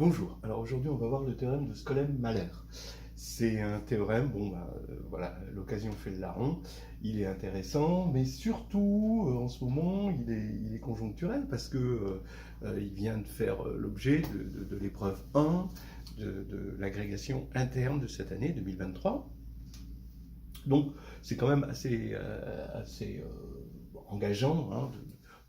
Bonjour, alors aujourd'hui on va voir le théorème de Skolem-Mahler. C'est un théorème, voilà, l'occasion fait le larron, il est intéressant, mais surtout en ce moment il est conjoncturel parce que il vient de faire l'objet de l'épreuve 1 de l'agrégation interne de cette année 2023. Donc c'est quand même assez engageant hein,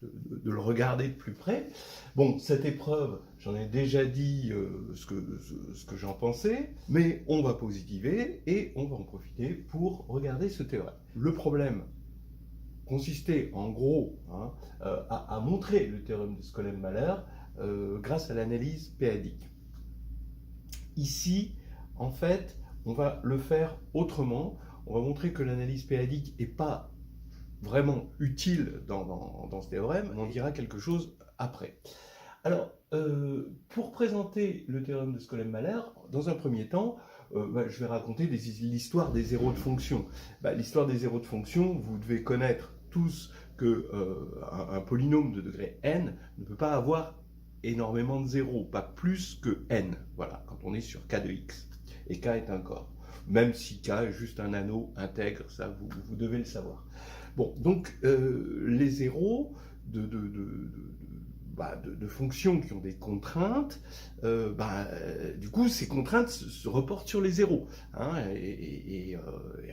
de le regarder de plus près. Bon, cette épreuve, j'en ai déjà dit ce que j'en pensais, mais on va positiver et on va en profiter pour regarder ce théorème. Le problème consistait en gros à montrer le théorème de Skolem-Mahler grâce à l'analyse p-adique. Ici, en fait, on va le faire autrement. On va montrer que l'analyse p-adique n'est pas vraiment utile dans ce théorème. On en dira quelque chose après. Alors, pour présenter le théorème de Skolem-Mahler, dans un premier temps, je vais raconter l'histoire des zéros de fonction. L'histoire des zéros de fonction, vous devez connaître tous qu'un polynôme de degré n ne peut pas avoir énormément de zéros, pas plus que n, voilà, quand on est sur k de x, et k est un corps. Même si k est juste un anneau intègre, ça vous devez le savoir. Bon, donc les zéros de fonctions qui ont des contraintes, du coup, ces contraintes se reportent sur les zéros. Hein, et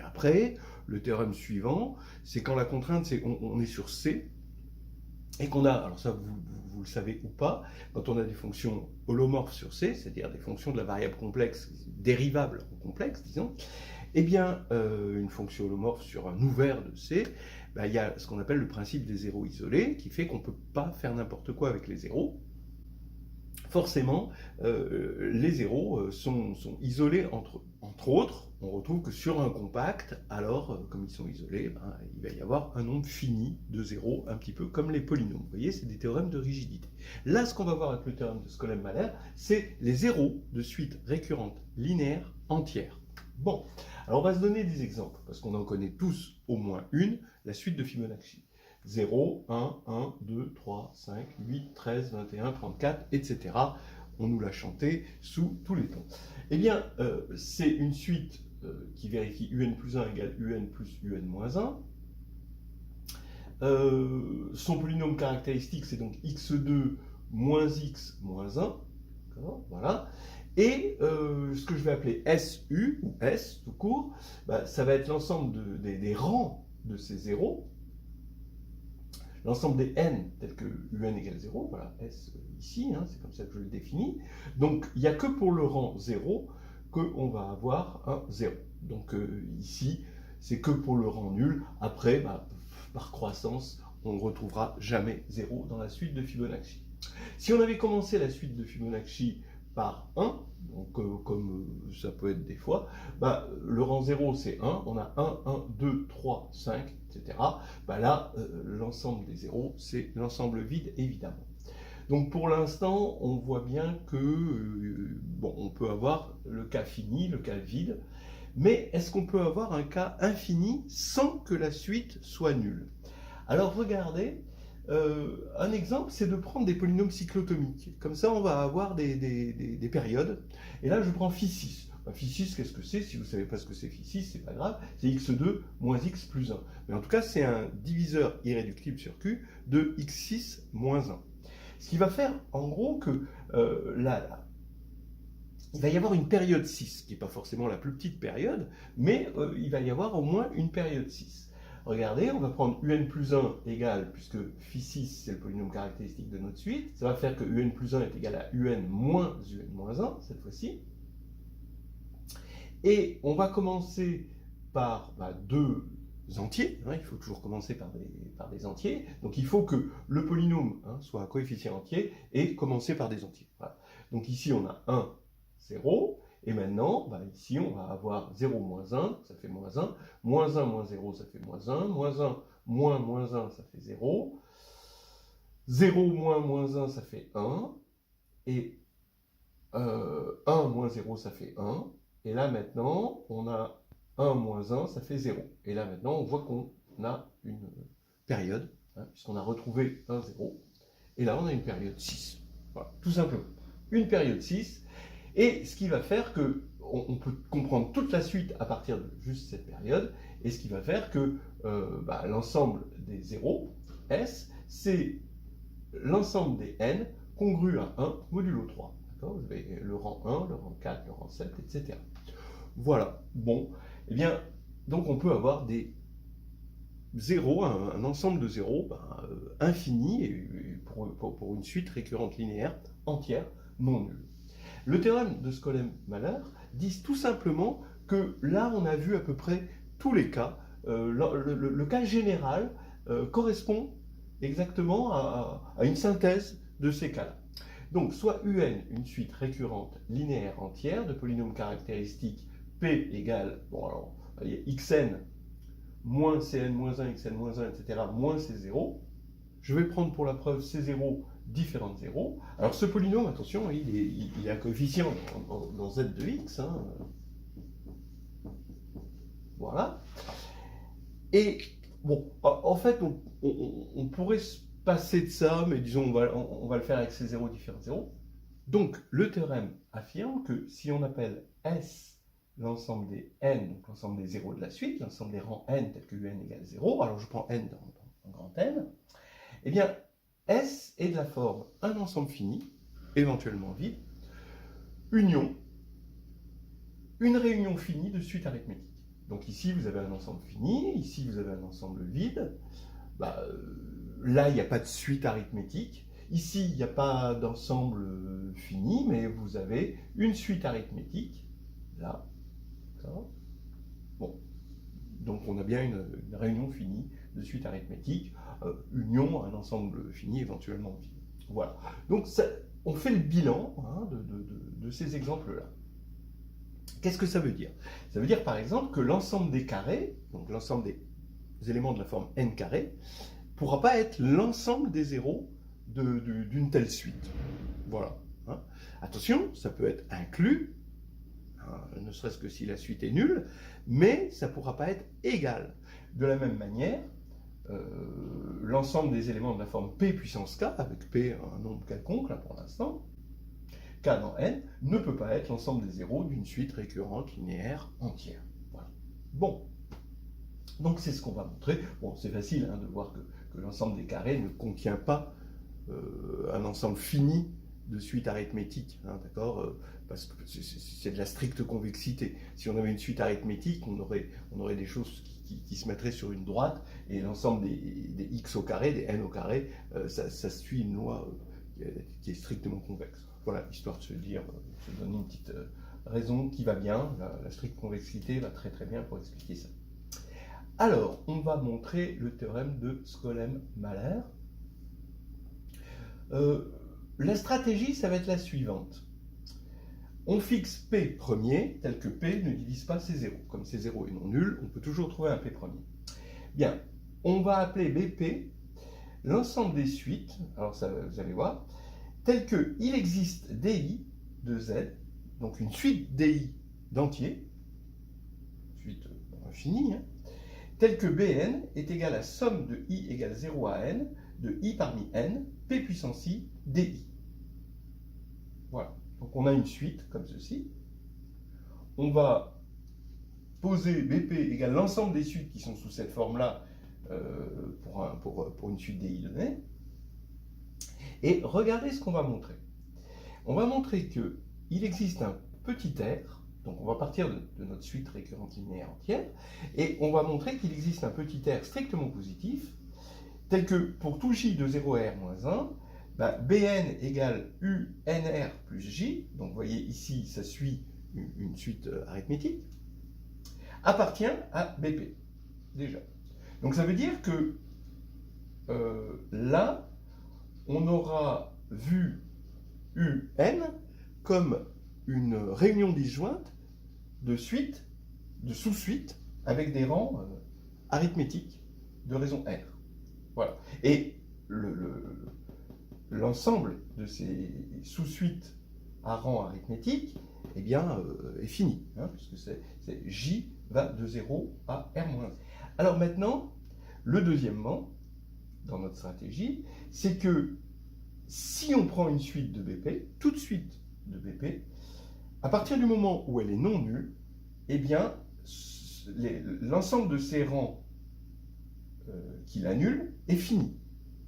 après, le théorème suivant, c'est quand la contrainte, c'est on est sur C, et qu'on a, alors ça vous le savez ou pas, quand on a des fonctions holomorphes sur C, c'est-à-dire des fonctions de la variable complexe, dérivables en complexe, disons, eh bien, une fonction holomorphe sur un ouvert de C, il y a ce qu'on appelle le principe des zéros isolés, qui fait qu'on ne peut pas faire n'importe quoi avec les zéros. Forcément, les zéros sont isolés entre eux. Entre autres, on retrouve que sur un compact, alors, comme ils sont isolés, il va y avoir un nombre fini de zéros, un petit peu comme les polynômes. Vous voyez, c'est des théorèmes de rigidité. Là, ce qu'on va voir avec le théorème de Skolem-Mahler, c'est les zéros de suite récurrente linéaire entière. Bon, alors on va se donner des exemples, parce qu'on en connaît tous au moins une, la suite de Fibonacci. 0, 1, 1, 2, 3, 5, 8, 13, 21, 34, etc. On nous l'a chanté sous tous les tons. Eh bien, c'est une suite qui vérifie un plus 1 égale un plus un moins 1. Son polynôme caractéristique, c'est donc x2 moins x moins 1. Voilà. Et ce que je vais appeler SU, ou S tout court, ça va être l'ensemble des rangs de ces zéros, l'ensemble des n tels que un égale 0, voilà, S ici, hein, c'est comme ça que je le définis. Donc, il n'y a que pour le rang 0 qu'on va avoir un 0. Donc ici, c'est que pour le rang nul. Après, par croissance, on ne retrouvera jamais 0 dans la suite de Fibonacci. Si on avait commencé la suite de Fibonacci par 1, donc comme ça peut être des fois, le rang 0 c'est 1, on a 1, 1, 2, 3, 5, etc. Là, l'ensemble des zéros, c'est l'ensemble vide, évidemment. Donc pour l'instant, on voit bien que, on peut avoir le cas fini, le cas vide, mais est-ce qu'on peut avoir un cas infini sans que la suite soit nulle? Alors regardez, un exemple, c'est de prendre des polynômes cyclotomiques. Comme ça, on va avoir des périodes. Et là, je prends phi6. Phi6, qu'est-ce que c'est? Si vous ne savez pas ce que c'est phi6, c'est pas grave. C'est x2 moins x plus 1. Mais en tout cas, c'est un diviseur irréductible sur Q de x6 moins 1. Ce qui va faire, en gros, que il va y avoir une période 6, qui n'est pas forcément la plus petite période, mais il va y avoir au moins une période 6. Regardez, on va prendre un plus 1 égale, puisque phi6 c'est le polynôme caractéristique de notre suite, ça va faire que un plus 1 est égal à un moins 1 cette fois-ci. Et on va commencer par deux entiers, hein, il faut toujours commencer par des entiers, donc il faut que le polynôme soit un coefficient entier et commencer par des entiers. Voilà. Donc ici on a 1, 0, et maintenant, ici, on va avoir 0 moins 1, ça fait moins 1, moins 1 moins 0, ça fait moins 1, moins 1 moins 1, ça fait 0, 0 moins 1, ça fait 1, et 1 moins 0, ça fait 1, et là maintenant, on a 1 moins 1, ça fait 0. Et là maintenant, on voit qu'on a une période, puisqu'on a retrouvé un 0, et là on a une période 6. Voilà, tout simplement. une période 6, et ce qui va faire que on peut comprendre toute la suite à partir de juste cette période, et ce qui va faire que l'ensemble des zéros, S, c'est l'ensemble des n congrus à 1 modulo 3. Vous avez le rang 1, le rang 4, le rang 7, etc. Voilà. Bon, eh bien, donc on peut avoir des zéros, un ensemble de zéros infini pour une suite récurrente linéaire entière non nulle. Le théorème de Skolem-Mahler dit tout simplement que là, on a vu à peu près tous les cas. Le cas général correspond exactement à une synthèse de ces cas-là. Donc, soit UN, une suite récurrente linéaire entière de polynômes caractéristiques P égale, bon alors, xn moins cn moins 1, xn moins 1, etc., moins c0. Je vais prendre pour la preuve c0 différents de 0. Alors ce polynôme, attention, il a un coefficient dans z de x. Hein. Voilà. Et bon, en fait, on pourrait se passer de ça, mais disons, on va le faire avec c0 différents de 0. Donc, le théorème affirme que si on appelle S l'ensemble des n, donc l'ensemble des zéros de la suite, l'ensemble des rangs n tel que un égale 0, alors je prends n dans grand N, eh bien, S est de la forme un ensemble fini, éventuellement vide, union, une réunion finie de suites arithmétiques. Donc ici, vous avez un ensemble fini, ici, vous avez un ensemble vide. Là, il n'y a pas de suite arithmétique. Ici, il n'y a pas d'ensemble fini, mais vous avez une suite arithmétique, là. Bon. Donc on a bien une réunion finie de suite arithmétique, union, un ensemble fini, éventuellement vide. Voilà. Donc ça, on fait le bilan de ces exemples-là. Qu'est-ce que ça veut dire? Ça veut dire par exemple que l'ensemble des carrés, donc l'ensemble des éléments de la forme n carré, ne pourra pas être l'ensemble des zéros d'une telle suite. Voilà. Hein. Attention, ça peut être inclus, ne serait-ce que si la suite est nulle, mais ça ne pourra pas être égal. De la même manière, l'ensemble des éléments de la forme P puissance K, avec P un nombre quelconque, là pour l'instant, K dans N, ne peut pas être l'ensemble des zéros d'une suite récurrente linéaire entière. Voilà. Bon, donc c'est ce qu'on va montrer. Bon, c'est facile de voir que l'ensemble des carrés ne contient pas un ensemble fini de suite arithmétique, d'accord, parce que c'est de la stricte convexité. Si on avait une suite arithmétique, on aurait des choses qui se mettraient sur une droite, et l'ensemble des x au carré, des n au carré, ça suit une loi qui est strictement convexe. Voilà, histoire de se dire, se donner une petite raison qui va bien. La stricte convexité va très très bien pour expliquer ça. Alors, on va montrer le théorème de Skolem-Mahler. La stratégie, ça va être la suivante. On fixe P premier, tel que P ne divise pas C0. Comme C0 est non nul, on peut toujours trouver un P premier. Bien, on va appeler BP l'ensemble des suites, alors ça, vous allez voir, tel qu'il existe DI de Z, donc une suite DI d'entier, suite infinie, tel que Bn est égal à somme de I égale 0 à n, de I parmi n, P puissance I, DI. Voilà. Donc on a une suite comme ceci. On va poser BP égale l'ensemble des suites qui sont sous cette forme-là pour une suite DI donnée. Et regardez ce qu'on va montrer. On va montrer qu'il existe un petit r, donc on va partir de notre suite récurrente linéaire entière, et on va montrer qu'il existe un petit r strictement positif, tel que pour tout j de 0r moins 1, Bn égale UNR plus J, donc vous voyez ici, ça suit une suite arithmétique, appartient à BP, déjà. Donc ça veut dire que là, on aura vu UN comme une réunion disjointe de suites, de sous-suites, avec des rangs arithmétiques de raison R. Voilà. Et l'ensemble de ces sous-suites à rang arithmétique, eh bien, est fini, puisque J va de 0 à R-1. Alors maintenant, le deuxièmement, dans notre stratégie, c'est que si on prend une suite de BP, toute suite de BP, à partir du moment où elle est non nulle, eh bien, l'ensemble de ces rangs qui l'annulent est fini.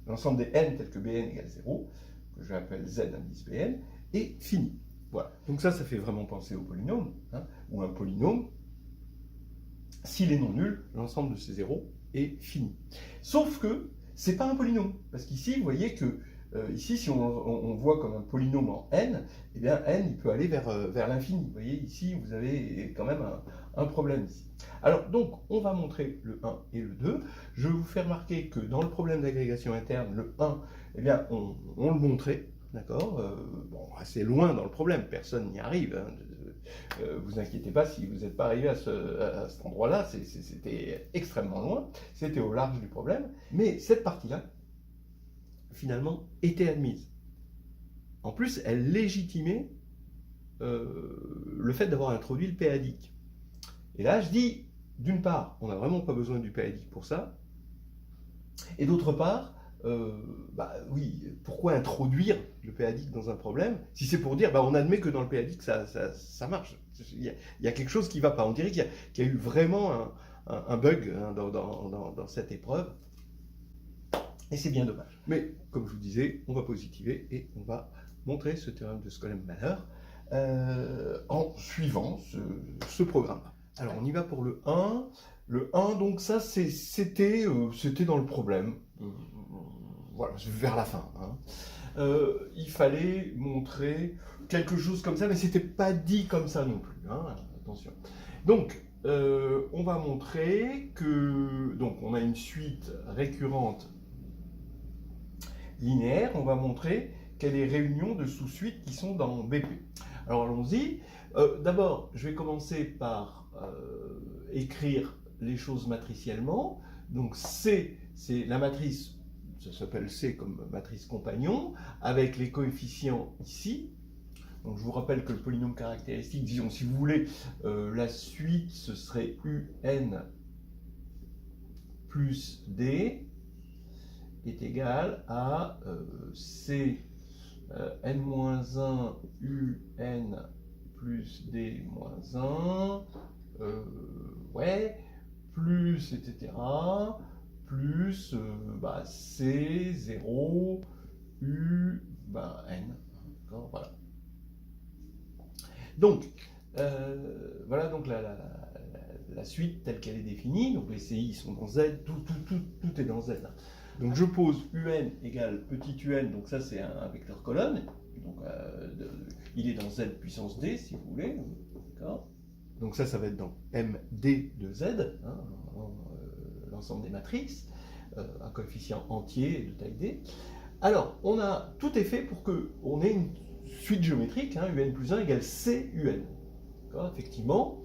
L'ensemble des n tels que Bn égale 0, que je vais appeler Z indice Bn, est fini. Voilà. Donc ça fait vraiment penser au polynôme, hein, ou un polynôme. S'il est non nul, l'ensemble de ces zéros est fini. Sauf que ce n'est pas un polynôme, parce qu'ici, vous voyez que ici, si on voit comme un polynôme en n, eh bien n il peut aller vers l'infini. Vous voyez, ici, vous avez quand même un problème ici. Alors, donc, on va montrer le 1 et le 2. Je vais vous faire remarquer que dans le problème d'agrégation interne, le 1, eh bien, on le montrait, d'accord, bon, assez loin dans le problème, personne n'y arrive. Hein, vous inquiétez pas si vous n'êtes pas arrivé à cet endroit-là, c'était extrêmement loin, c'était au large du problème, mais cette partie-là, finalement, était admise. En plus, elle légitimait le fait d'avoir introduit le p-adique. Et là, je dis, d'une part, on n'a vraiment pas besoin du p-adique pour ça, et d'autre part, bah oui, pourquoi introduire le p-adique dans un problème si c'est pour dire, bah, on admet que dans le p-adique ça marche. Il y a quelque chose qui ne va pas. On dirait qu'il y a eu vraiment un bug, hein, dans cette épreuve. Et c'est bien dommage. Mais comme je vous disais, on va positiver et on va montrer ce théorème de Skolem-Mahler en suivant ce programme-là. Alors on y va pour le 1. Le 1, donc ça c'était dans le problème. Voilà, vers la fin. Hein. Il fallait montrer quelque chose comme ça, mais c'était pas dit comme ça non plus. Hein, attention. Donc, on va montrer que on a une suite récurrente linéaire. On va montrer qu'elle est réunion de sous-suites qui sont dans BP. Alors allons-y. D'abord, je vais commencer par écrire les choses matriciellement. Donc C, c'est la matrice, ça s'appelle C comme matrice compagnon, avec les coefficients ici. Donc je vous rappelle que le polynôme caractéristique, disons, si vous voulez, la suite, ce serait UN plus D est égal à C n-1 UN plus D-1, ouais, plus, etc., plus C0, U, N. D'accord, voilà. Donc, voilà donc la suite telle qu'elle est définie. Donc les CI sont dans Z, tout est dans Z. Là. Donc je pose UN égale petit un, donc ça c'est un vecteur colonne. Donc il est dans Z puissance D si vous voulez. D'accord. Donc ça va être dans MD de Z, hein, l'ensemble des matrices, un coefficient entier de taille D. Alors, tout est fait pour qu'on ait une suite géométrique, hein, UN plus 1 égale CUN. Effectivement,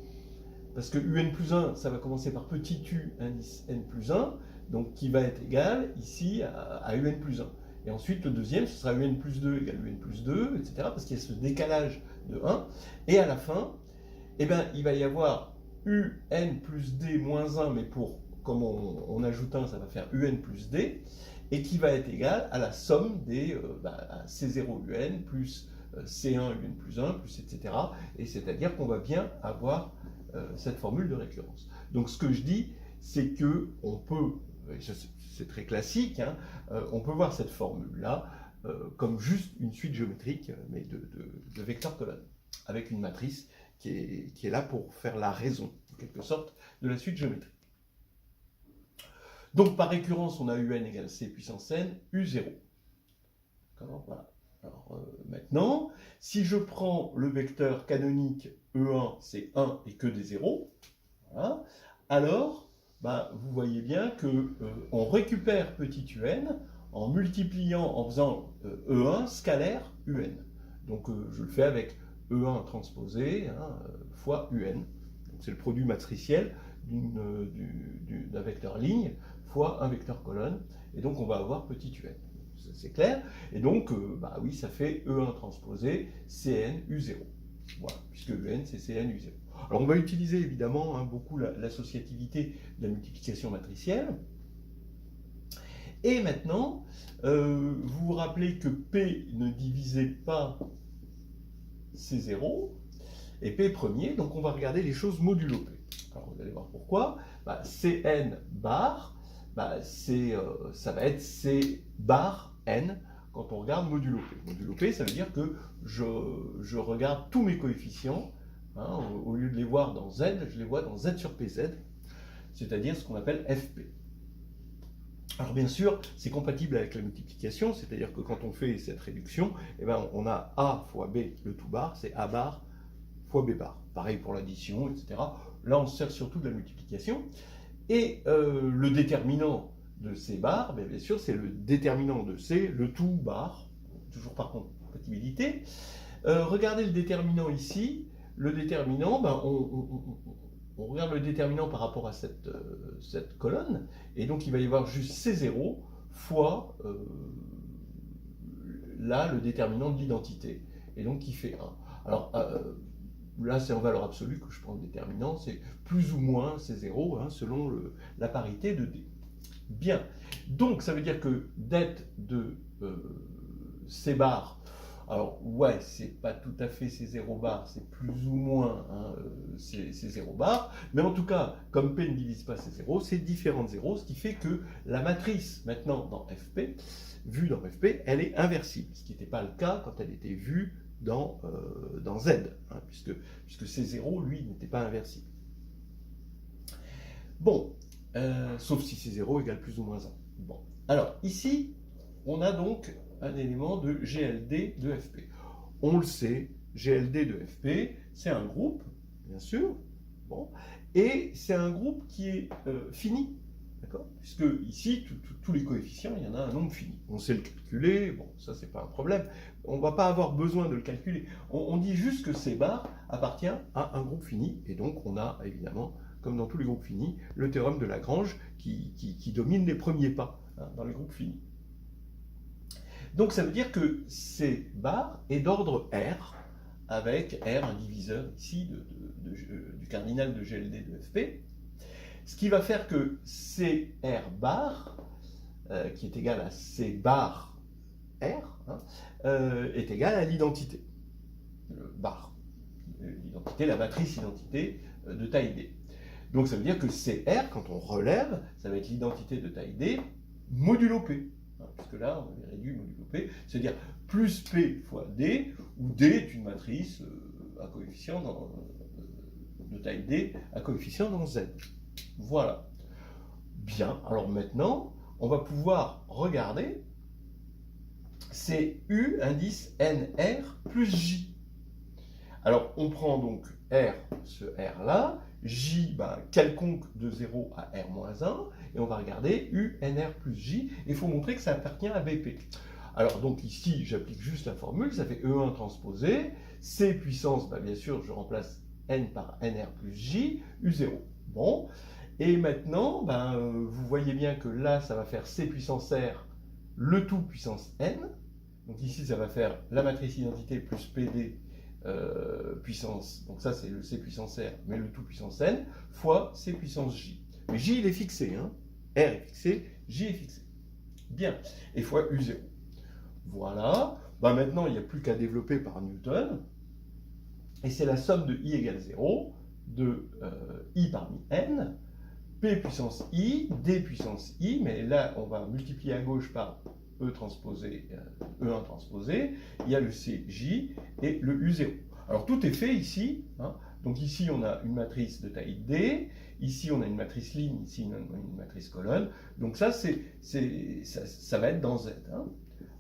parce que UN plus 1, ça va commencer par petit u indice N plus 1, donc qui va être égal ici à UN plus 1. Et ensuite, le deuxième, ce sera UN plus 2 égale UN plus 2, etc., parce qu'il y a ce décalage de 1. Et à la fin, eh ben, il va y avoir UN plus D moins 1, mais comme on ajoute 1, ça va faire UN plus D, et qui va être égal à la somme des C0 UN plus C1 UN plus 1, plus etc. Et c'est-à-dire qu'on va bien avoir cette formule de récurrence. Donc ce que je dis, c'est que on peut, c'est très classique, hein, on peut voir cette formule-là comme juste une suite géométrique, mais de vecteurs colonnes, avec une matrice qui est là pour faire la raison, en quelque sorte, de la suite géométrique. Donc par récurrence, on a UN égale C puissance N, U0. D'accord, voilà. Alors maintenant, si je prends le vecteur canonique E1, c'est 1 et que des zéros, voilà, alors vous voyez bien qu'on récupère petit un en multipliant, en faisant E1 scalaire UN. Donc je le fais avec E1 transposé, hein, fois UN. C'est le produit matriciel d'un vecteur ligne fois un vecteur colonne, et donc on va avoir petit un. C'est clair. Et donc, oui, ça fait E1 transposé CN U0. Voilà, puisque UN c'est CN U0. Alors on va utiliser évidemment beaucoup l'associativité de la multiplication matricielle. Et maintenant, vous vous rappelez que P ne divisait pas C0, et P premier, donc on va regarder les choses modulo P. Alors vous allez voir pourquoi. Bah, Cn bar, bah, ça va être C bar n quand on regarde modulo P. Modulo P, ça veut dire que je regarde tous mes coefficients, hein, au lieu de les voir dans Z, je les vois dans Z sur PZ, c'est-à-dire ce qu'on appelle Fp. Alors bien sûr, c'est compatible avec la multiplication, c'est-à-dire que quand on fait cette réduction, eh ben, on a A fois B, le tout bar, c'est A bar fois B bar. Pareil pour l'addition, etc. Là, on se sert surtout de la multiplication. Et le déterminant de C bar, bien sûr, c'est le déterminant de C, le tout bar, toujours par compatibilité. Regardez le déterminant ici. Le déterminant, ben, on regarde le déterminant par rapport à cette colonne, et donc il va y avoir juste C0 fois là le déterminant de l'identité, et donc qui fait 1. Alors là c'est en valeur absolue que je prends le déterminant, c'est plus ou moins C0 hein, selon la parité de D. Bien, donc ça veut dire que det de C bar, alors ouais, c'est pas tout à fait C0 bar, c'est plus ou moins hein, C0 bar, mais en tout cas, comme P ne divise pas C0, c'est différent de 0, ce qui fait que la matrice, maintenant dans Fp, vue dans Fp, elle est inversible, ce qui n'était pas le cas quand elle était vue dans Z, hein, puisque C0, lui, n'était pas inversible. Bon, sauf si C0 égale plus ou moins 1. Bon, alors ici, on a donc un élément de GLD de Fp. On le sait, GLD de Fp, c'est un groupe, bien sûr, bon, et c'est un groupe qui est fini, d'accord? Puisque ici, tous les coefficients, il y en a un nombre fini. On sait le calculer, bon, ça c'est pas un problème, on ne va pas avoir besoin de le calculer. On dit juste que C bar appartient à un groupe fini, et donc on a évidemment, comme dans tous les groupes finis, le théorème de Lagrange qui domine les premiers pas hein, dans les groupes finis. Donc ça veut dire que C bar est d'ordre R, avec R, un diviseur ici du cardinal de GLD de Fp, ce qui va faire que CR bar, qui est égal à C bar R, hein, est égal à l'identité, le bar, l'identité, la matrice identité de taille D. Donc ça veut dire que CR, quand on relève, ça va être l'identité de taille D modulo P. Puisque là, on avait réduit modulo P, c'est-à-dire plus P fois D, où D est une matrice à coefficient de taille D à coefficient dans Z. Voilà. Bien, alors maintenant, on va pouvoir regarder, c'est U indice NR plus J. Alors, on prend donc R, ce R-là, J, ben, quelconque de 0 à R-1, et on va regarder U, NR plus J, et il faut montrer que ça appartient à BP. Alors, donc ici, j'applique juste la formule, ça fait E1 transposé, C puissance, ben, bien sûr, je remplace N par NR plus J, U0. Bon, et maintenant, ben, vous voyez bien que là, ça va faire C puissance R, le tout puissance N, donc ici, ça va faire la matrice identité plus PD, puissance, donc ça c'est le C puissance R, mais le tout puissance N, fois C puissance J. Mais J il est fixé, hein. R est fixé, J est fixé. Bien, et fois U0. Voilà, ben maintenant il n'y a plus qu'à développer par Newton, et c'est la somme de I égale 0, de I parmi N, P puissance I, D puissance I, mais là on va multiplier à gauche par E transposé, E1 transposé, il y a le CJ et le U0. Alors tout est fait ici, hein. Donc ici on a une matrice de taille D, ici on a une matrice ligne, ici une matrice colonne, donc ça, ça va être dans Z. Hein.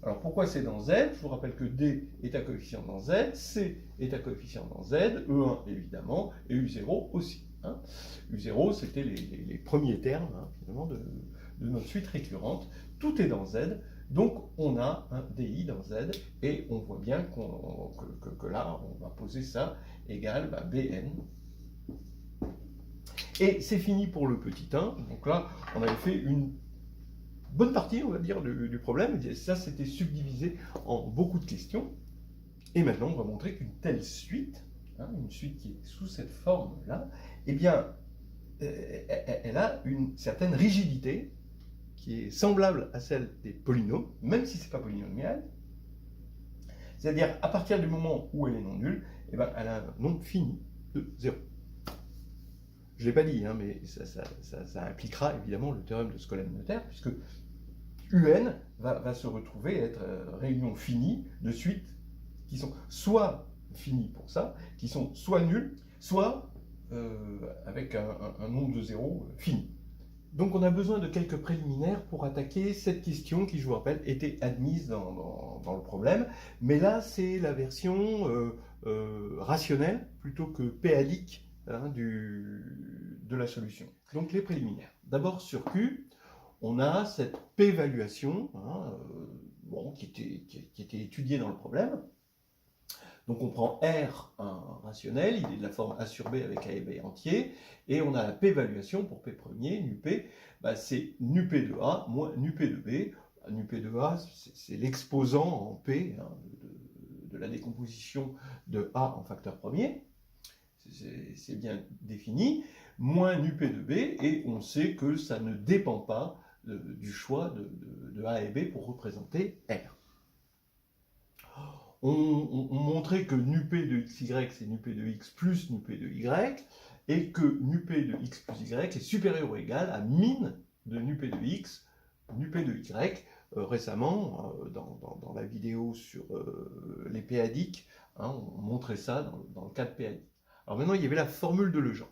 Alors pourquoi c'est dans Z? Je vous rappelle que D est à coefficient dans Z, C est à coefficient dans Z, E1 évidemment, et U0 aussi. Hein. U0 c'était les premiers termes hein, finalement de notre suite récurrente, tout est dans Z. Donc on a un DI dans Z et on voit bien que là on va poser ça égale BN. Et c'est fini pour le petit 1. Donc là on avait fait une bonne partie on va dire du problème. Et ça c'était subdivisé en beaucoup de questions. Et maintenant on va montrer qu'une telle suite, hein, une suite qui est sous cette forme là, eh bien elle a une certaine rigidité. qui est semblable à celle des polynômes, même si ce n'est pas polynomial. C'est-à-dire, à partir du moment où elle est non nulle, eh ben, elle a un nombre fini de 0. Je ne l'ai pas dit, hein, mais ça impliquera évidemment le théorème de Skolem-Noether, puisque UN va se retrouver être réunion finie de suites qui sont soit finies pour ça, qui sont soit nulles, soit avec un nombre de zéros fini. Donc on a besoin de quelques préliminaires pour attaquer cette question qui, je vous rappelle, était admise dans le problème. Mais là, c'est la version rationnelle plutôt que péalique hein, de la solution. Donc les préliminaires. D'abord sur Q, on a cette p-valuation hein, bon, qui était étudiée dans le problème. Donc on prend R, un rationnel, il est de la forme A sur B avec A et B entier, et on a la p-valuation pour P premier, nu P, bah, c'est nu P de A moins nu P de B. Nu P de A, c'est l'exposant en P hein, de la décomposition de A en facteur premier, c'est bien défini, moins nu P de B, et on sait que ça ne dépend pas du choix de A et B pour représenter R. On montrait que nup de xy c'est nup de x plus nup de y, et que nup de x plus y est supérieur ou égal à min de nup de x, nup de y. Récemment, dans la vidéo sur les péadiques, hein, on montrait ça dans le cas de péadique. Alors maintenant, il y avait la formule de Legendre.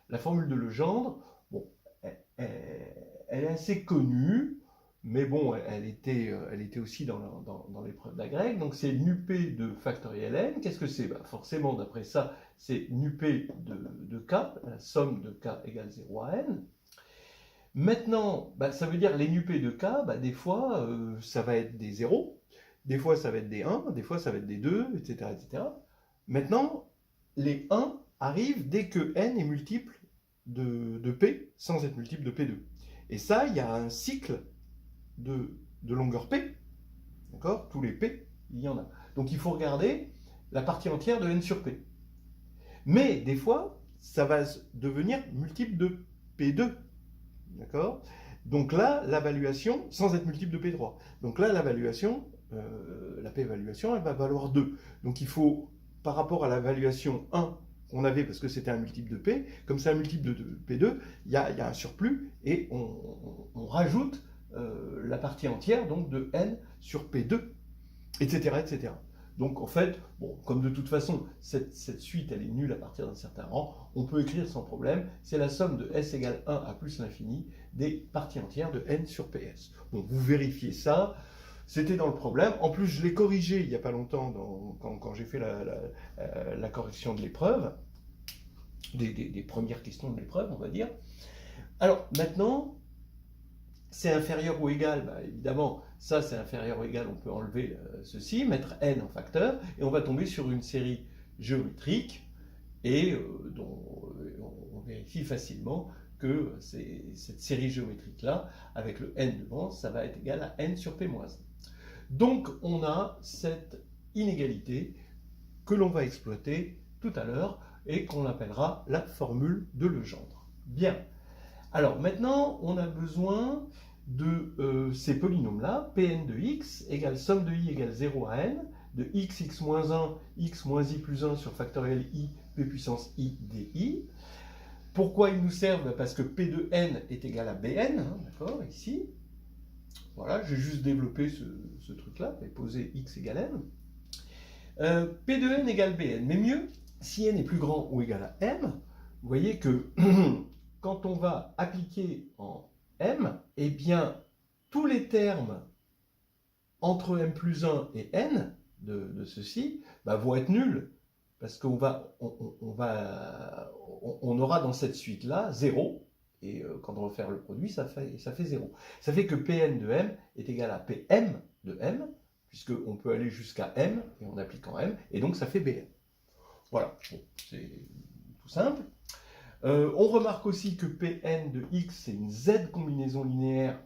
La formule de Legendre, bon, elle est assez connue, mais bon, elle était aussi dans l'épreuve d'agrég. Donc c'est nup de factoriel n. Qu'est-ce que c'est? Forcément, d'après ça, c'est nup de k, la somme de k égale 0 à n. Maintenant, ça veut dire les nup de k, des fois, ça va être des 0, des fois, ça va être des 1, des fois, ça va être des 2, etc. etc. Maintenant, les 1 arrivent dès que n est multiple de p, sans être multiple de p2. Et ça, il y a un cycle de longueur P, d'accord? Tous les P, il y en a. Donc il faut regarder la partie entière de n sur P. Mais des fois, ça va devenir multiple de P2, d'accord? Donc là, l'évaluation, sans être multiple de P3, donc là, l'évaluation, la P-évaluation, elle va valoir 2. Donc il faut, par rapport à la valuation 1 qu'on avait, parce que c'était un multiple de P, comme c'est un multiple de P2, il y a un surplus, et on rajoute la partie entière donc de n sur P2, etc., etc. Donc en fait, bon, comme de toute façon, cette suite elle est nulle à partir d'un certain rang, on peut écrire sans problème, c'est la somme de s égale 1 à plus l'infini des parties entières de n sur ps. Bon, vous vérifiez ça, c'était dans le problème. En plus, je l'ai corrigé il n'y a pas longtemps quand j'ai fait la correction de l'épreuve, des premières questions de l'épreuve, on va dire. Alors maintenant, c'est inférieur ou égal, évidemment, ça c'est inférieur ou égal, on peut enlever ceci, mettre n en facteur, et on va tomber sur une série géométrique, et dont on vérifie facilement que cette série géométrique-là, avec le n devant, ça va être égal à n sur p-1. Donc on a cette inégalité que l'on va exploiter tout à l'heure, et qu'on appellera la formule de Legendre. Bien. Alors maintenant, on a besoin de ces polynômes-là, Pn de x égale somme de i égale 0 à n, de x moins 1, x moins i plus 1 sur factoriel i, p puissance i di. Pourquoi ils nous servent? Parce que p de n est égal à bn, hein, d'accord, ici. Voilà, j'ai juste développé ce truc-là, et posé x égale n. P de n égale bn, mais mieux, si n est plus grand ou égal à m, vous voyez que quand on va appliquer en m, eh bien, tous les termes entre m plus 1 et n de ceci vont être nuls, parce qu'on on aura dans cette suite-là 0, et quand on va faire le produit, ça fait 0. Ça fait que Pn de m est égal à Pm de m, puisqu'on peut aller jusqu'à m, et on applique en m, et donc ça fait Bn. Voilà, bon, c'est tout simple. On remarque aussi que Pn de x, c'est une z combinaison linéaire,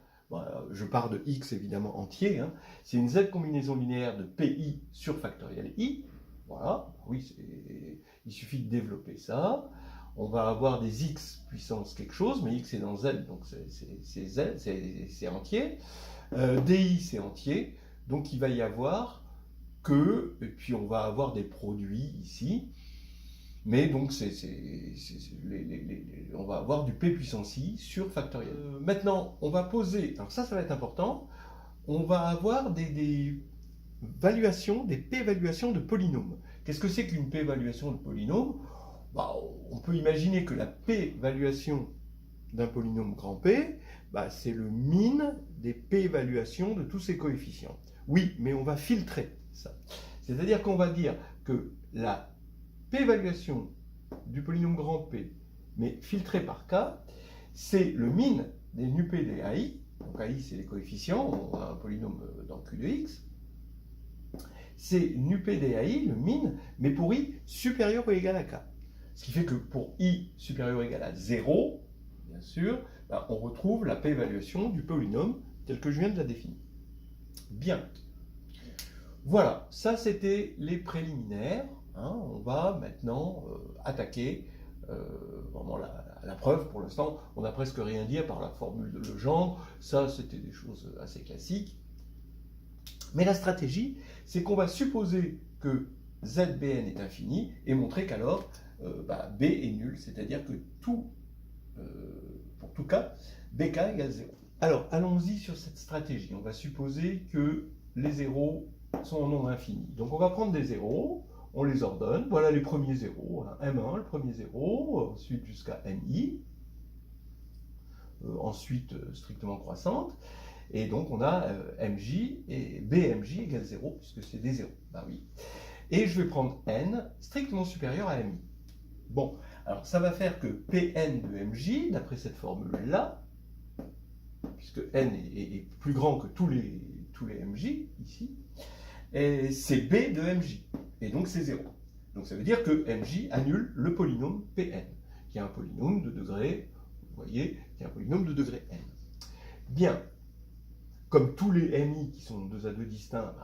je pars de x évidemment entier, hein, c'est une z combinaison linéaire de pi sur factoriel i, voilà, oui, il suffit de développer ça. on va avoir des x puissance quelque chose, mais x est dans z, donc c'est z, c'est entier. Di c'est entier, donc il va y avoir que, et puis on va avoir des produits ici, mais donc on va avoir du p puissance i sur factoriel. Maintenant, on va poser, alors ça va être important, on va avoir des valuations, des p-valuations de polynômes. Qu'est-ce que c'est qu'une p-valuation de polynôme? On peut imaginer que la p-valuation d'un polynôme grand P, c'est le min des p-valuations de tous ces coefficients. Oui, mais on va filtrer ça. C'est-à-dire qu'on va dire que la p-valuation du polynôme grand P, mais filtré par k, c'est le min des nup des AI. Donc AI, c'est les coefficients, on a un polynôme dans Q de x. C'est nup des AI, le min, mais pour i supérieur ou égal à k. Ce qui fait que pour i supérieur ou égal à 0, bien sûr, on retrouve la p-évaluation du polynôme tel que je viens de la définir. Bien. Voilà, ça c'était les préliminaires. On va maintenant attaquer vraiment la preuve. Pour l'instant, on n'a presque rien dit à part la formule de Legendre. Ça, c'était des choses assez classiques. Mais la stratégie, c'est qu'on va supposer que ZBN est infini et montrer qu'alors B est nul, c'est-à-dire que pour tout cas, BK égale 0. Alors, allons-y sur cette stratégie. On va supposer que les zéros sont en nombre infini. Donc, on va prendre des zéros, on les ordonne. Voilà les premiers zéros. M1, le premier zéro, ensuite jusqu'à MI, ensuite strictement croissante. Et donc, on a MJ et BMJ égale 0, puisque c'est des zéros. Oui. Et je vais prendre N strictement supérieur à MI. Bon, alors ça va faire que Pn de MJ, d'après cette formule-là, puisque N est plus grand que tous les MJ, ici, c'est B de MJ, et donc c'est 0. Donc ça veut dire que MJ annule le polynôme Pn, qui est un polynôme de degré, vous voyez, qui est un polynôme de degré n. Bien, comme tous les MI qui sont 2 à 2 distincts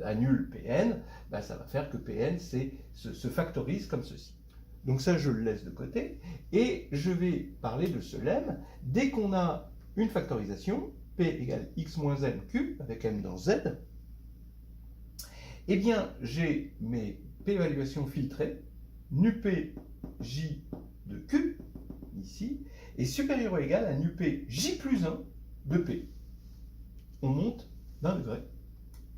annulent Pn, ça va faire que Pn se factorise comme ceci. Donc ça, je le laisse de côté, et je vais parler de ce lemme. Dès qu'on a une factorisation, P égale x moins m q, avec m dans z, eh bien, j'ai mes p-évaluations filtrées, nup j de q, ici, est supérieur ou égal à nup j plus 1 de p. On monte d'un degré.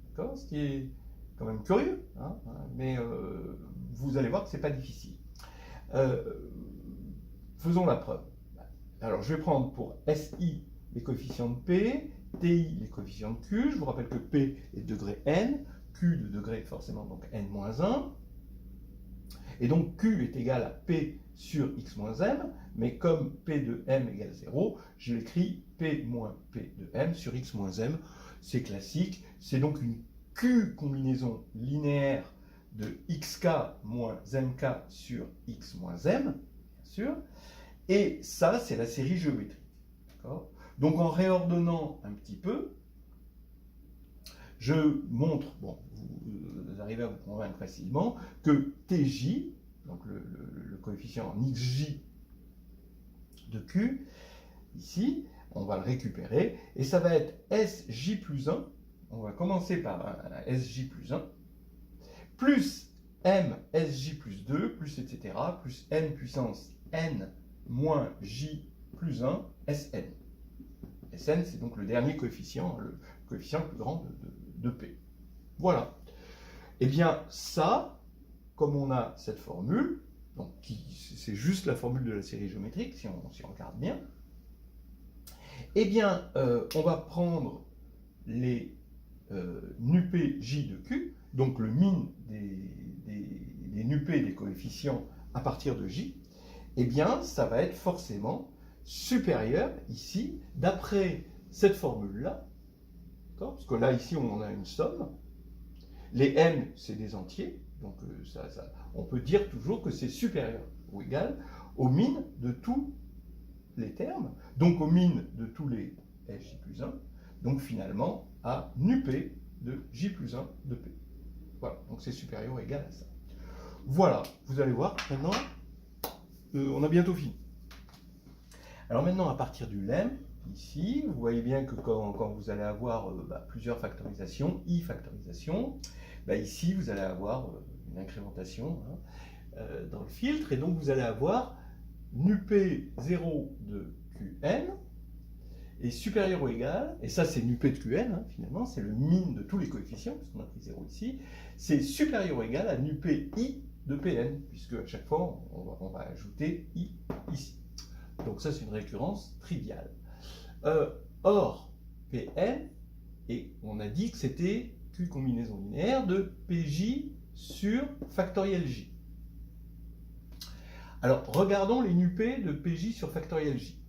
D'accord? Ce qui est quand même curieux, mais vous allez voir que ce n'est pas difficile. Faisons la preuve. Alors, je vais prendre pour SI les coefficients de P, TI les coefficients de Q. Je vous rappelle que P est de degré n, Q de degré forcément donc n-1. Et donc Q est égal à P sur x moins m, mais comme P de m égale 0, je l'écris P moins P de m sur x moins m. C'est classique, c'est donc une Q combinaison linéaire de xk moins mk sur x moins m, bien sûr, et ça, c'est la série géométrique. Donc, en réordonnant un petit peu, je montre, bon, vous arrivez à vous convaincre facilement, que Tj, donc le coefficient en xj de Q, ici, on va le récupérer, et ça va être Sj plus 1, on va commencer par un Sj plus 1, plus m Sj plus 2, plus etc., plus n puissance n moins j plus 1, Sn. Sn, c'est donc le dernier coefficient, le coefficient le plus grand de P. Voilà. Eh bien, ça, comme on a cette formule, donc c'est juste la formule de la série géométrique, si on regarde bien, eh bien, on va prendre les nup j de q, donc le min des nup des coefficients à partir de j, eh bien, ça va être forcément supérieur, ici, d'après cette formule-là, parce que là, ici, on a une somme. Les m, c'est des entiers, donc on peut dire toujours que c'est supérieur ou égal au min de tous les termes, donc au min de tous les Sj plus 1, donc finalement à nup de J plus 1 de P. Voilà, donc c'est supérieur ou égal à ça. Voilà, vous allez voir maintenant, on a bientôt fini. Alors maintenant, à partir du lemme, ici, vous voyez bien que quand vous allez avoir plusieurs factorisations, i factorisation, ici, vous allez avoir une incrémentation dans le filtre, et donc vous allez avoir nup0 de qn est supérieur ou égal, et ça c'est nup de qn, finalement, c'est le min de tous les coefficients, puisqu'on a pris 0 ici, c'est supérieur ou égal à nupi de pn, puisque à chaque fois, on va ajouter i ici. Donc ça, c'est une récurrence triviale. Or, Pn, et on a dit que c'était Q combinaison linéaire de Pj sur factoriel J. Alors, regardons les nupés de Pj sur factoriel J.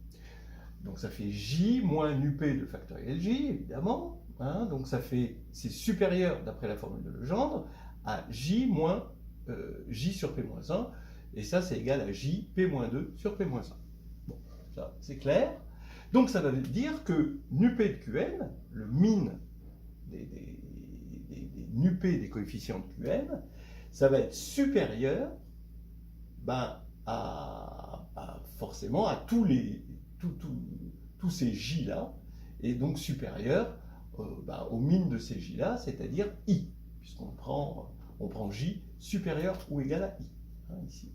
Donc ça fait J moins nupé de factoriel J, évidemment. Donc ça fait, c'est supérieur, d'après la formule de Legendre, à J moins J sur P-1, et ça c'est égal à J P-2 sur P-1. Bon, ça c'est clair. Donc ça veut dire que nupé de Qn, le min des nupés des coefficients de Qn, ça va être supérieur forcément à tous ces J là, et donc supérieur au min de ces J là, c'est-à-dire I, puisqu'on prend J supérieur ou égal à I, ici.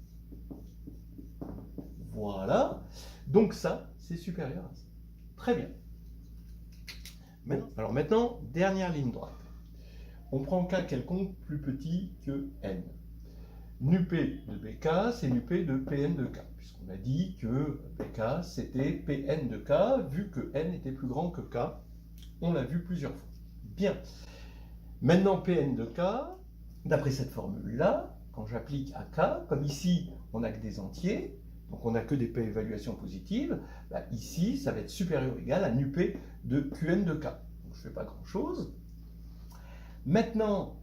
Voilà, donc ça, c'est supérieur à ça. Très bien. Alors maintenant, dernière ligne droite. On prend K quelconque plus petit que N. Nupé de BK, c'est nupé de Pn de K, puisqu'on a dit que BK, c'était Pn de K, vu que N était plus grand que K. On l'a vu plusieurs fois. Bien. Maintenant, Pn de K, d'après cette formule-là, quand j'applique à K, comme ici, on n'a que des entiers, donc on n'a que des p-évaluations positives, ici, ça va être supérieur ou égal à nupé de Qn de K. Donc je ne fais pas grand-chose. Maintenant,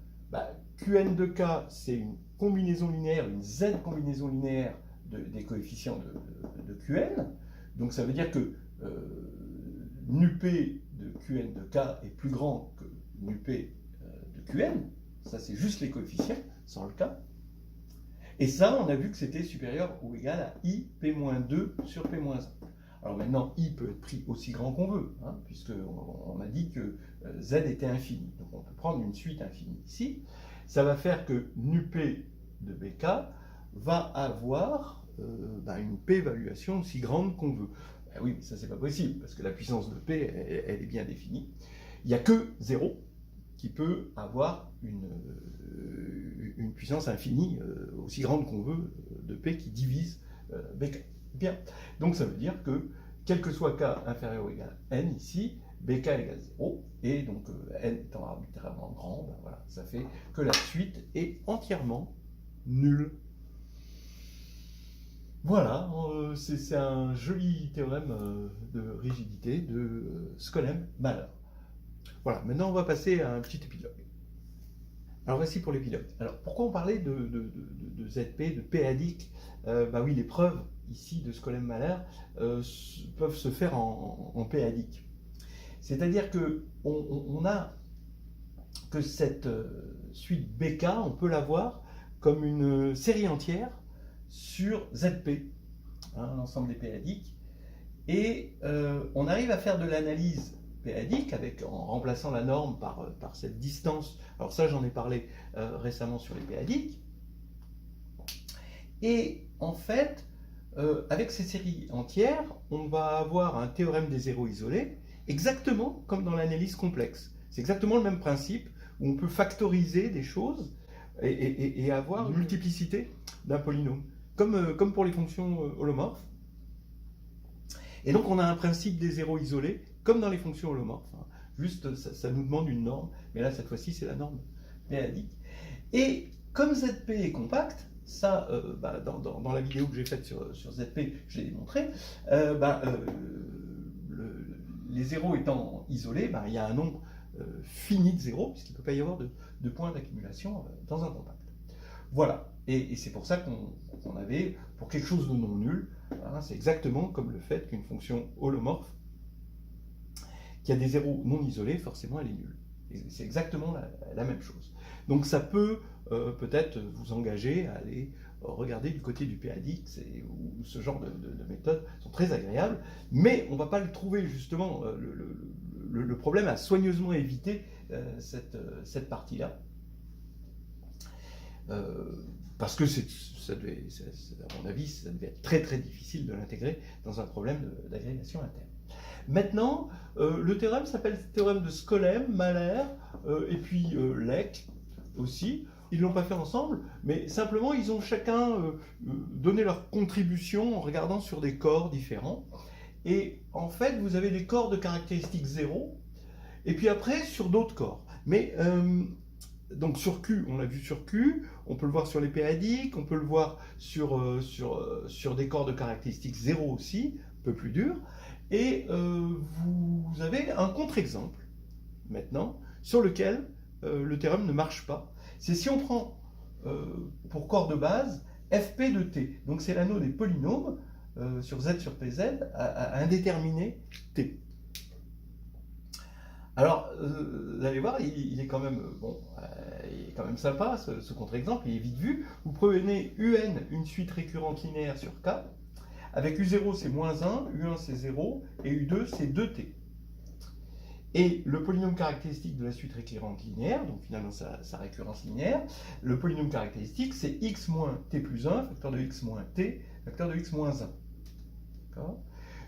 Qn de K, c'est une combinaison linéaire, une Z combinaison linéaire des coefficients de Qn. Donc ça veut dire que nupé de Qn de K est plus grand que nupé de Qn. Ça, c'est juste les coefficients, sans le K. Et ça, on a vu que c'était supérieur ou égal à I P-2 sur P-1. Alors maintenant, I peut être pris aussi grand qu'on veut, puisqu'on a dit que Z était infini. Donc on peut prendre une suite infinie ici. Ça va faire que nupé de BK va avoir une P-évaluation aussi grande qu'on veut. Oui, mais ça, c'est pas possible, parce que la puissance de P, elle est bien définie. Il n'y a que 0 qui peut avoir une puissance infinie aussi grande qu'on veut de P qui divise BK. Bien, donc ça veut dire que quel que soit K inférieur ou égal à N ici, BK égale 0, et donc N étant arbitrairement grand, voilà, ça fait que la suite est entièrement nulle. Voilà, c'est un joli théorème de rigidité de Skolem-Mahler. Voilà, maintenant on va passer à un petit épilogue. Alors voici pour l'épilogue. Alors pourquoi on parlait de ZP, de p-adique oui, les preuves ici de Skolem-Mahler peuvent se faire en p-adique. C'est-à-dire qu'on a que cette suite BK, on peut la voir comme une série entière sur ZP, l'ensemble des p-adiques, et on arrive à faire de l'analyse p-adique en remplaçant la norme par cette distance. Alors ça, j'en ai parlé récemment sur les p-adiques. Et en fait, avec ces séries entières, on va avoir un théorème des zéros isolés, exactement comme dans l'analyse complexe. C'est exactement le même principe, où on peut factoriser des choses et avoir une multiplicité d'un polynôme, comme pour les fonctions holomorphes. Et donc on a un principe des zéros isolés, comme dans les fonctions holomorphes. Juste, ça nous demande une norme, mais là, cette fois-ci, c'est la norme p-adique. Et comme ZP est compact, ça, dans la vidéo que j'ai faite sur ZP, je l'ai démontré, les zéros étant isolés, il y a un nombre fini de zéros, puisqu'il ne peut pas y avoir de points d'accumulation dans un compact. Voilà, et c'est pour ça qu'on avait, pour quelque chose de non nul, c'est exactement comme le fait qu'une fonction holomorphe qui a des zéros non isolés, forcément elle est nulle. C'est exactement la même chose. Donc ça peut peut-être vous engager à aller regarder du côté du PADX, où ce genre de méthodes sont très agréables, mais on ne va pas le trouver justement. Le problème a soigneusement évité cette partie-là. Parce que à mon avis, ça devait être très très difficile de l'intégrer dans un problème d'agrégation interne. Maintenant, le théorème s'appelle théorème de Skolem, Mahler, et puis Leck aussi. Ils ne l'ont pas fait ensemble, mais simplement ils ont chacun donné leur contribution en regardant sur des corps différents. Et en fait, vous avez des corps de caractéristiques 0, et puis après sur d'autres corps. Mais donc sur Q, on l'a vu sur Q, on peut le voir sur les péadiques, on peut le voir sur des corps de caractéristiques 0 aussi, un peu plus durs. Et vous avez un contre-exemple, maintenant, sur lequel le théorème ne marche pas. C'est si on prend pour corps de base fp de t. Donc c'est l'anneau des polynômes sur z sur pz à indéterminé t. Alors, vous allez voir, il est quand même il est quand même sympa ce contre-exemple, il est vite vu. Vous prenez un, une suite récurrente linéaire sur K, avec U0 c'est moins 1, U1 c'est 0, et U2 c'est 2t. Et le polynôme caractéristique de la suite récurrente linéaire, donc finalement sa récurrence linéaire, le polynôme caractéristique c'est x moins t plus 1, facteur de x moins t, facteur de x moins 1.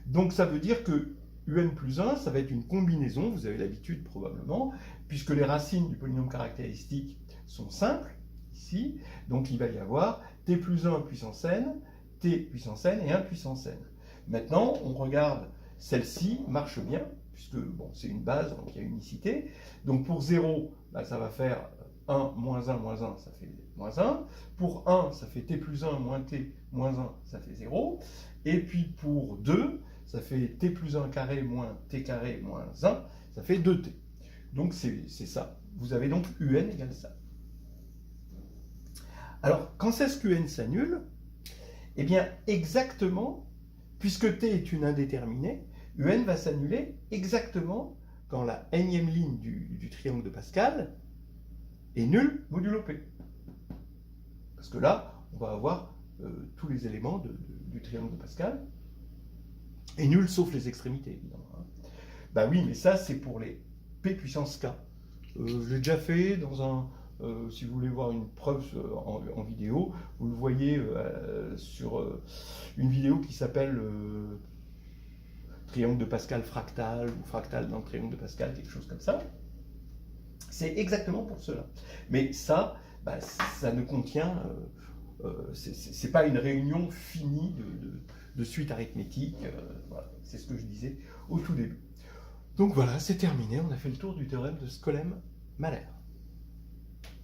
Donc ça veut dire que un plus 1, ça va être une combinaison, vous avez l'habitude probablement, puisque les racines du polynôme caractéristique sont simples, ici, donc il va y avoir t plus 1 puissance n, t puissance n et 1 puissance n. Maintenant, on regarde, celle-ci marche bien, puisque bon, c'est une base, donc il y a unicité. Donc pour 0, bah, ça va faire 1, moins 1, ça fait moins 1. Pour 1, ça fait t plus 1 moins t moins 1, ça fait 0. Et puis pour 2, ça fait t plus 1 carré moins t carré moins 1, ça fait 2t. Donc c'est ça. Vous avez donc un égale ça. Alors, quand est-ce qu'un s'annule? Eh bien, exactement, puisque t est une indéterminée, un va s'annuler exactement quand la énième ligne du triangle de Pascal est nulle modulo p. Parce que là, on va avoir tous les éléments du triangle de Pascal, et nul sauf les extrémités, évidemment. Ben oui, mais ça, c'est pour les p puissance k. Je l'ai déjà fait dans un... si vous voulez voir une preuve en vidéo, vous le voyez sur une vidéo qui s'appelle Triangle de Pascal fractal, ou fractal dans le triangle de Pascal, quelque chose comme ça. C'est exactement pour cela. Mais ça, bah, ça ne contient... c'est pas une réunion finie de suite arithmétique. Voilà, c'est ce que je disais au tout début. Donc voilà, c'est terminé, on a fait le tour du théorème de Skolem-Mahler.